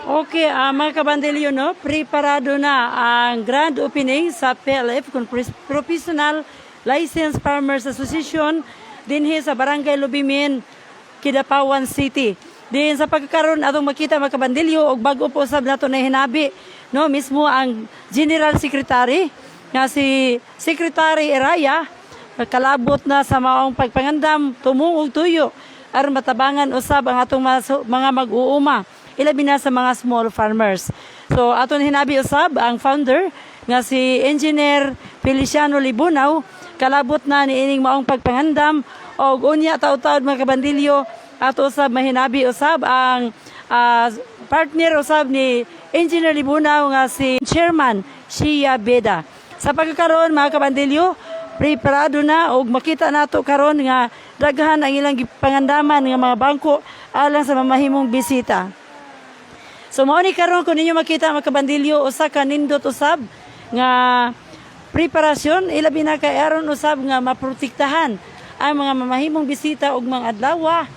Okay, mga kabandelyo, no? Preparado na ang grand opening sa PLF, Professional Licensed Farmers Association, dinhi sa Barangay Lubimin, Kidapawan City. Din sa pagkakaroon atong makita mga kabandelyo og bago po sab nato na hinabi, no, mismo ang General Secretary nga si Secretary Eraya kalabot na sa maong pagpangandam tumungog tuyo aron matabangan usab ang atong mga mag-uuma ilabi na sa mga small farmers. So aton hinabi usab ang founder nga si Engineer Feliciano Libunaw kalabot na niining maong pagpangandam og unya taud-taud mga kabandilyo ato usab mahinabi usab ang partner usab ni Engineer Libunaw nga si Chairman Shia Beda. Sa pagkakaroon mga kabandilyo, preparado na og makita nato karon nga daghan ang ilang pangandaman nga mga bangko alang sa mamahimong bisita. So mao ni karon kun ninyo makita mga kabandilyo usa ka nindot usab nga preparasyon ilabi na kay aron usab nga maprotektahan ang mga mamahimong bisita ug mga adlaw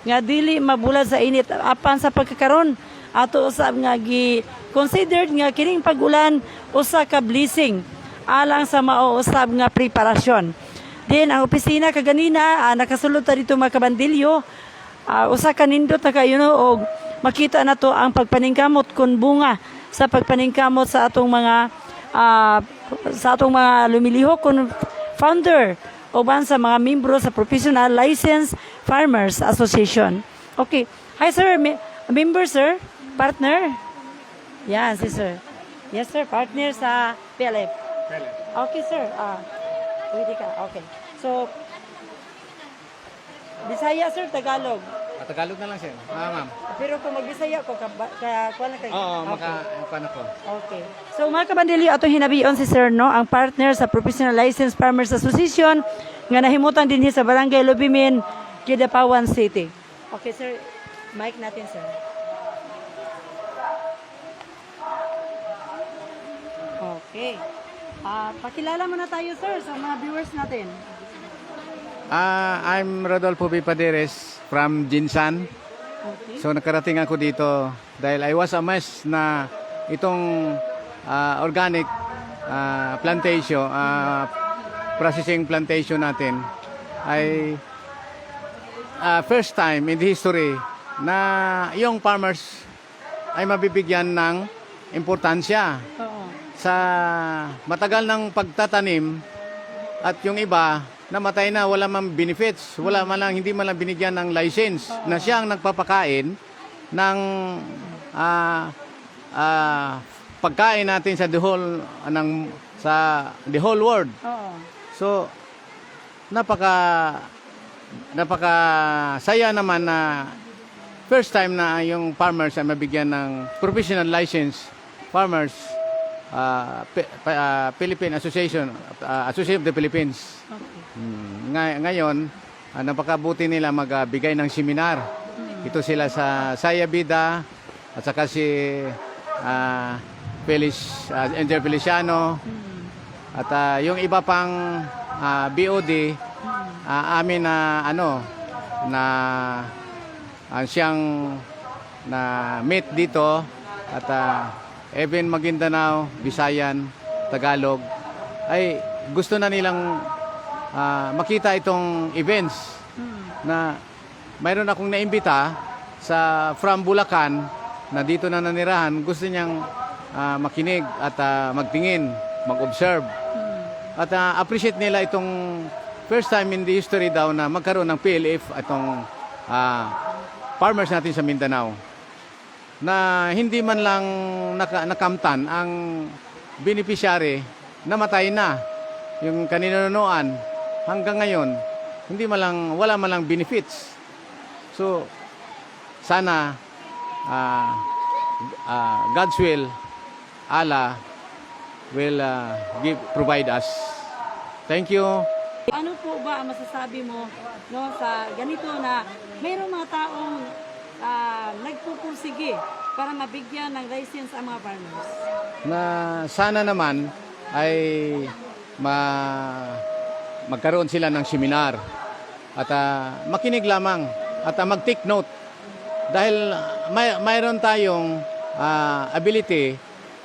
nga dili mabulad sa init apan sa pagkakaron ato usab nga gi considered nga kining pag-ulan usa ka blessing alang sa mao usab nga preparasyon. Din ang opisina kaganina nakasulod ta dito mga kabandilyo usa ka nindot na kayo no og makita na to ang pagpaningkamot kun bunga sa pagpaningkamot sa atong mga lumilihok kun founder o ban sa mga membro sa Professional Licensed Farmers Association. Okay. Hi sir, member sir, partner. Yan si sir. Yes sir, partner sa PLF. Okay sir. Pwede ka. Okay. So Bisaya sir, Tagalog. Tagalog na lang sir. Ma'am. Pero kung magbisaya ko, kuha na kayo. Oo, maka ko. Okay. So mga kabandilyo, atong hinabiyon si Sir, no, ang partner sa Professional Licensed Farmers Association nga nahimutan din sa Barangay Lubimin, Kidapawan City. Okay sir, mic natin sir. Okay. Pakilala muna tayo sir sa mga viewers natin. I'm Rodolfo B. Paderes from Jinsan. Okay. So nakarating ako dito dahil I was amazed na itong organic plantation, processing plantation natin ay first time in the history na yung farmers ay mabibigyan ng importansya Oo. sa matagal ng pagtatanim at yung iba namatay na, wala mang benefits, hindi man lang binigyan ng license na siyang nagpapakain ng pagkain natin sa the whole world. Oo. So napaka saya naman na first time na yung farmers ay mabigyan ng professional license farmers Philippine Association of the Philippines. Okay. Ngayon, napakabuti nila magbigay ng seminar. Ito sila sa Sayabida at saka si Engineer Feliciano at yung iba pang BOD amin na siyang na meet dito at even Maguindanao, Visayan, Tagalog ay gusto na nilang makita itong events na mayroon akong naimbita from Bulacan na dito na nanirahan, gusto niyang makinig at magtingin, mag-observe at appreciate nila itong first time in the history daw na magkaroon ng PLF itong farmers natin sa Mindanao na hindi man lang nakamtan ang beneficiary, namatay na yung kaninunuan hanggang ngayon wala man lang benefits. So sana God's will, Allah will provide us. Thank you. Ano po ba ang masasabi mo no sa ganito na mayroong mga taong nagpupursige para mabigyan ng license ang mga farmers? Na sana naman ay magkaroon sila ng seminar at makinig lamang at mag-take note dahil mayroon tayong ability,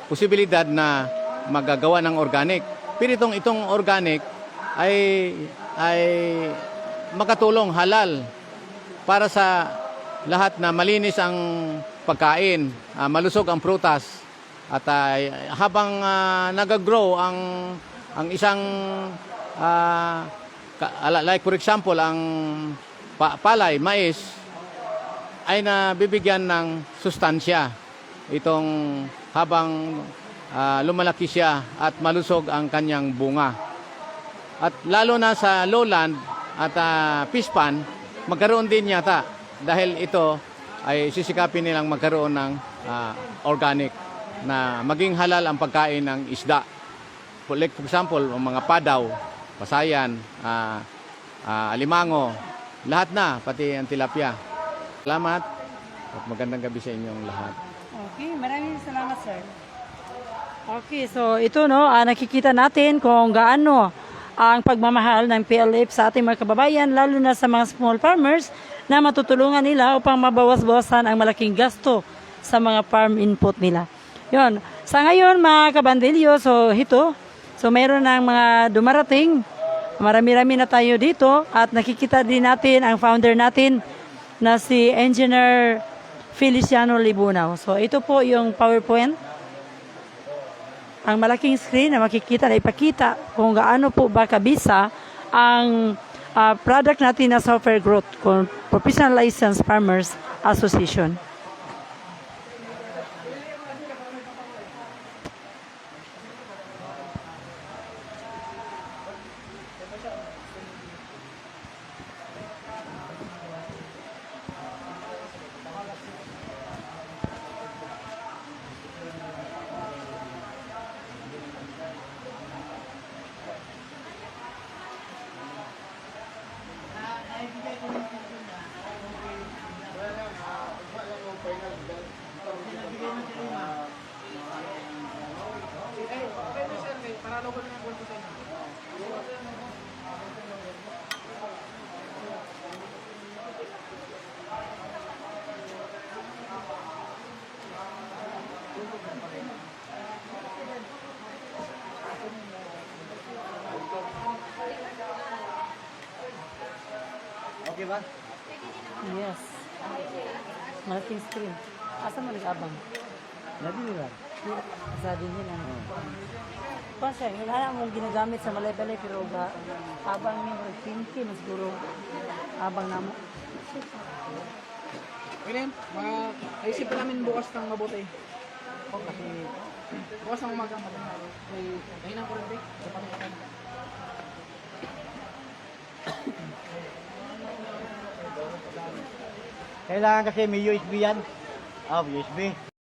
posibilidad na magagawa ng organic. Pero itong organic ay makatulong halal para sa lahat na malinis ang pagkain, malusog ang prutas at habang nag-grow ang isang like for example ang palay, mais ay nabibigyan ng sustansya itong habang lumalaki siya at malusog ang kanyang bunga. At lalo na sa lowland at fish pan, magkaroon din yata dahil ito ay sisikapin nilang magkaroon ng organic na maging halal ang pagkain ng isda. Like for example, ang mga padaw, pasayan, alimango, lahat na, pati ang tilapia. Salamat at magandang gabi sa inyong lahat. Okay, maraming salamat, sir. Okay, so ito nakikita natin kung gaano ang pagmamahal ng PLF sa ating mga kababayan, lalo na sa mga small farmers na matutulungan nila upang mabawas-bawasan ang malaking gasto sa mga farm input nila. Yon. Sa ngayon mga kabandilyo, so meron ng mga dumarating. Marami-rami na tayo dito at nakikita din natin ang founder natin na si Engineer Feliciano Libunaw. So ito po yung PowerPoint. Ang malaking screen na makikita na ipakita kung gaano po ba kabisa ang product natin na Software Growth Professional Licensed Farmers Association. Okay ba? Yes. Malaking screen. Asa mo nag-abang? Nabi nila. Sa din nila. Kung siya, wala mong ginagamit sa malay-balay pero abang niya, pinky, mas siguro abang na mo. Okay, ayusin pa namin bukas ng mabuti. Kasi bukas ng umaga magandang. May ng kurente. Kailangan kasi may USB yan. USB.